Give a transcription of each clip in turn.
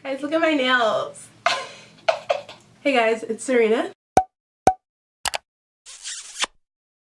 Guys, look at my nails. Hey guys, it's Serena.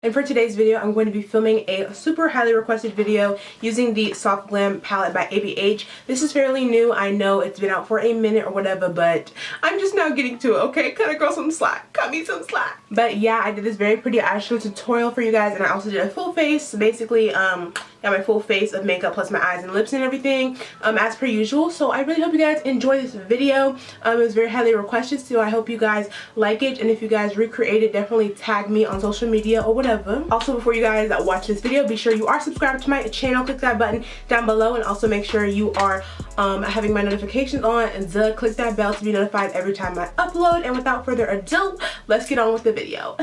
And for today's video, I'm going to be filming a super highly requested video using the Soft Glam palette by ABH. This is fairly new. I know it's been out for a minute or whatever, but I'm just now getting to it, okay? Cut a girl some slack. Cut me some slack. But yeah, I did this very pretty eyeshadow tutorial for you guys, and I also did a full face. Basically, got my full face of makeup plus my eyes and lips and everything, as per usual. So I really hope you guys enjoy this video. It was very highly requested, so I hope you guys like it. And if you guys recreate it, definitely tag me on social media or whatever. Also, before you guys watch this video, be sure you are subscribed to my channel. Click that button down below, and also make sure you are having my notifications on, and click that bell to be notified every time I upload. And without further ado, let's get on with the video.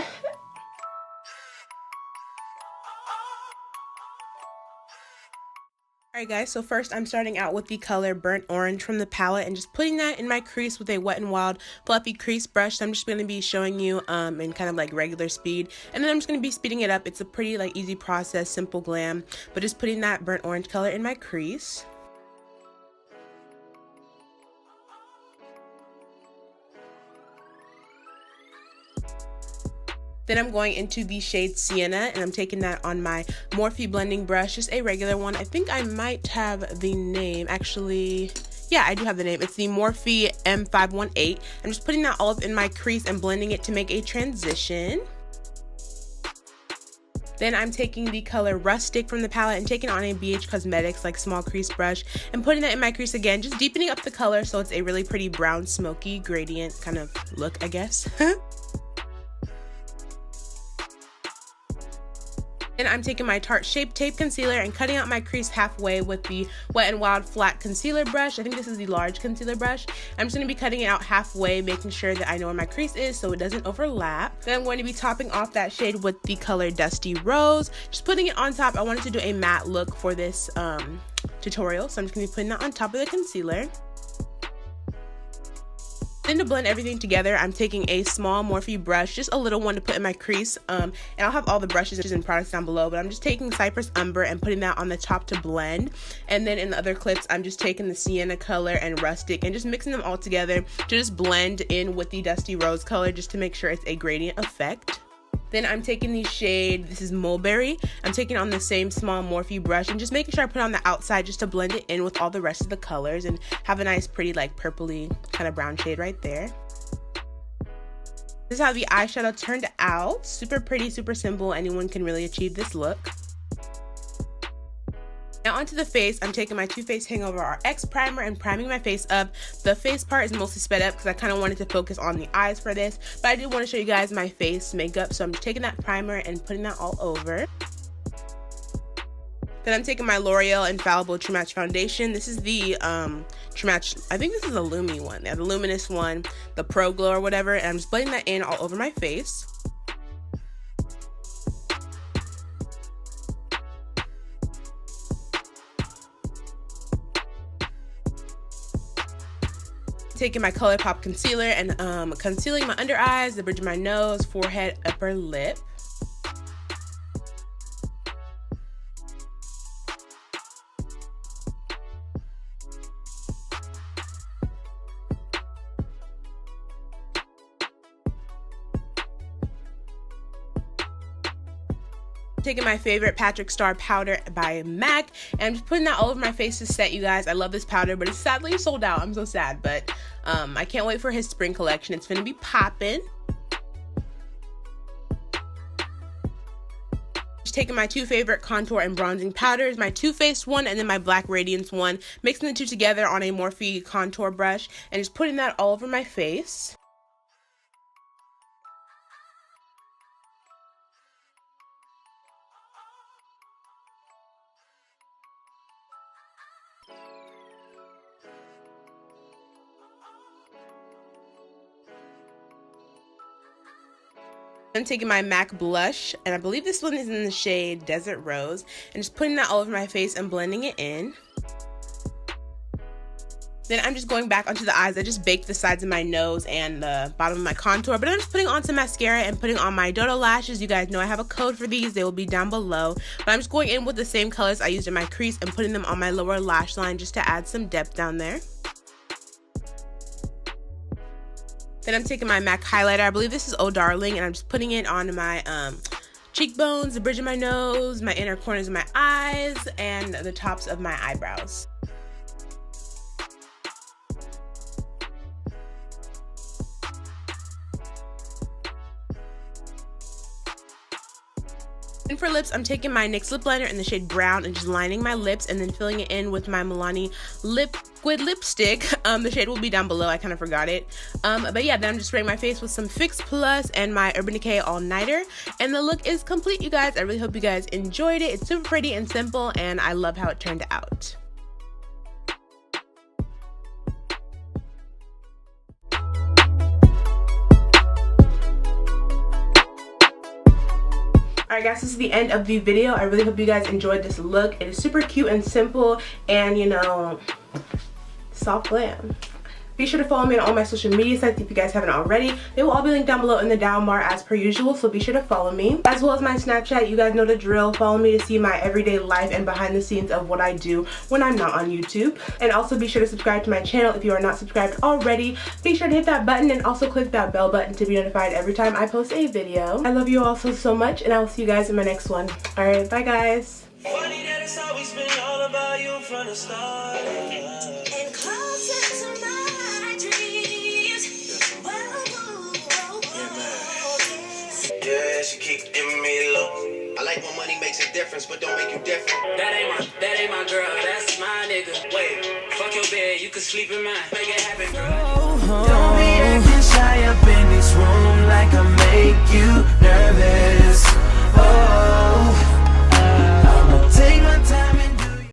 Alright guys, so first I'm starting out with the color Burnt Orange from the palette and just putting that in my crease with a Wet n Wild fluffy crease brush. So I'm just going to be showing you in kind of like regular speed, and then I'm just going to be speeding it up. It's a pretty like easy process, simple glam, but just putting that burnt orange color in my crease. Then I'm going into the shade Sienna, and I'm taking that on my Morphe blending brush, just a regular one. I think I might have the name, actually. Yeah, I do have the name. It's the Morphe M518. I'm just putting that all up in my crease and blending it to make a transition. Then I'm taking the color Rustic from the palette and taking on a ABH Cosmetics like small crease brush and putting that in my crease again, just deepening up the color so it's a really pretty brown smoky gradient kind of look, I guess. Then I'm taking my Tarte Shape Tape Concealer and cutting out my crease halfway with the Wet n Wild Flat Concealer brush. I think this is the large concealer brush. I'm just going to be cutting it out halfway, making sure that I know where my crease is so it doesn't overlap. Then I'm going to be topping off that shade with the color Dusty Rose. Just putting it on top. I wanted to do a matte look for this tutorial, so I'm just going to be putting that on top of the concealer. Then to blend everything together, I'm taking a small Morphe brush, just a little one to put in my crease, and I'll have all the brushes and products down below, but I'm just taking Cypress Umber and putting that on the top to blend. And then in the other clips, I'm just taking the Sienna color and Rustic and just mixing them all together to just blend in with the Dusty Rose color, just to make sure it's a gradient effect. Then I'm taking the shade, this is Mulberry. I'm taking on the same small Morphe brush and just making sure I put it on the outside just to blend it in with all the rest of the colors and have a nice pretty like purpley kind of brown shade right there. This is how the eyeshadow turned out. Super pretty, super simple. Anyone can really achieve this look. Now onto the face, I'm taking my Too Faced Hangover RX primer and priming my face up. The face part is mostly sped up because I kind of wanted to focus on the eyes for this, but I did want to show you guys my face makeup, so I'm just taking that primer and putting that all over. Then I'm taking my L'Oreal Infallible True Match Foundation. This is the True Match, I think this is the Lumi one, yeah, the luminous one, the Pro Glow or whatever, and I'm just blending that in all over my face. Taking my Colourpop concealer and concealing my under eyes, the bridge of my nose, forehead, upper lip. Taking my favorite Patrick Star powder by MAC, and I'm just putting that all over my face to set, you guys. I love this powder, but it's sadly sold out. I'm so sad, but I can't wait for his spring collection. It's gonna be poppin'. Just taking my two favorite contour and bronzing powders, my Too Faced one and then my Black Radiance one, mixing the two together on a Morphe contour brush and just putting that all over my face. I'm taking my MAC blush, and I believe this one is in the shade Desert Rose, and just putting that all over my face and blending it in. Then I'm just going back onto the eyes. I just baked the sides of my nose and the bottom of my contour, but I'm just putting on some mascara and putting on my Dodo lashes. You guys know I have a code for these. They will be down below. But I'm just going in with the same colors I used in my crease and putting them on my lower lash line just to add some depth down there. Then I'm taking my MAC highlighter. I believe this is Oh Darling, and I'm just putting it on my cheekbones, the bridge of my nose, my inner corners of my eyes, and the tops of my eyebrows. And for lips, I'm taking my NYX lip liner in the shade Brown and just lining my lips and then filling it in with my Milani liquid lipstick. The shade will be down below, I kind of forgot it. But yeah, then I'm just spraying my face with some Fix Plus and my Urban Decay All Nighter. And the look is complete, you guys. I really hope you guys enjoyed it. It's super pretty and simple, and I love how it turned out. Alright guys, this is the end of the video. I really hope you guys enjoyed this look. It is super cute and simple and, you know, soft glam. Be sure to follow me on all my social media sites if you guys haven't already. They will all be linked down below in the down bar as per usual, so be sure to follow me. As well as my Snapchat, you guys know the drill. Follow me to see my everyday life and behind the scenes of what I do when I'm not on YouTube. And also be sure to subscribe to my channel if you are not subscribed already. Be sure to hit that button and also click that bell button to be notified every time I post a video. I love you all so much, and I will see you guys in my next one. Alright, bye guys. Funny that it's always been all about you from the start. And closer to my dreams. Yeah, she keep giving me low. I like when money makes a difference, but don't make you different. That ain't my girl, that's my nigga. Wait, fuck your bed, you can sleep in mine. Make it happen, girl. Don't be acting shy up in this room like I make you.